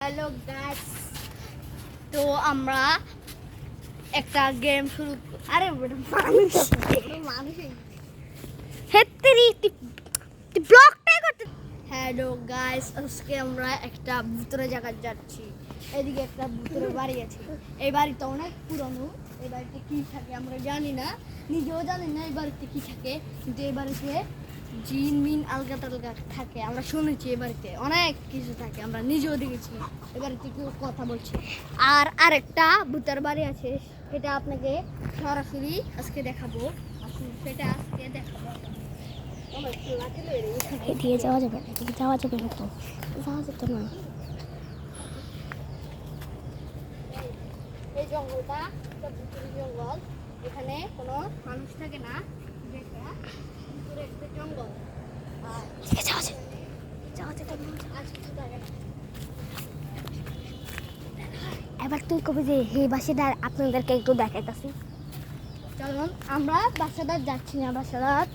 Hello guys, তো আমরা একটা গেম শুরু। আরে মানুষ হেত্তেরি ব্লগটাই করতে। হ্যালো গাইস, আজকে আমরা একটা ভূতের জায়গায় যাচ্ছি। এদিকে একটা ভূতের বাড়ি আছে। এই বাড়িটা অনেক পুরনো। এই বাড়িতে কি থাকে আমরা জানি না, নিজেও জানি না এই বাড়িতে কি থাকে। কিন্তু এই বাড়িতে জিন মিন আলগা টালগা থাকে। আমরা শুনেছি এ বাড়িতে অনেক কিছু থাকে, আমরা নিজেও দেখেছি। এ বাড়িতে কেউ কথা বলছে। আর আরেকটা ভূতের বাড়ি আছে, সেটা আপনাকে সরাসরি আজকে দেখাবো। সেটা আজকে দেখাবো। এদিকে যাওয়া যাবে না, এদিকে যাওয়া যাবে না, তো যাওয়া যেত না। এই জঙ্গলটা একটা ভুতুড়ে জঙ্গল। এখানে কোনো মানুষ থাকে না, এটা ভুতুড়ে একটা জঙ্গল। আর এদিকে যাওয়া যাবে, যাওয়া যেত না। আজ কিছু থাকে না। এবার তুই কবে যে এই বাসিটা আপনাদেরকে একটু দেখাইতাছি। চলুন, আমরা বাসাদার যাচ্ছি না। বাসাদার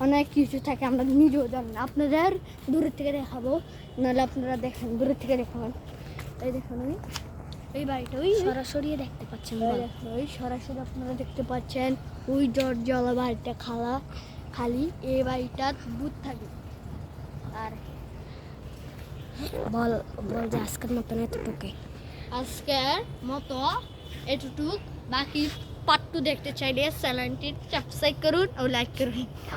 অনেক কিছু থাকে, আমরা নিজেও জানি না। আপনাদের দূরের থেকে দেখাবো, নাহলে আপনারা দেখেন, দূরের থেকে দেখাবেন। এই দেখুন, এই বাড়িটা ওই সরাসরি দেখতে পাচ্ছেন। ওই সরাসরি আপনারা দেখতে পাচ্ছেন। ওই জলা বাড়িটা খালি এই বাড়িটা ভূত থাকে। আর বল বল যে আজকের মতন এতটুকুই। আজকের মতো এতটুক। বাকি পার্ট 2 দেখতে চাইলে চ্যানেলটি সাবস্ক্রাইব করুন ও লাইক করুন।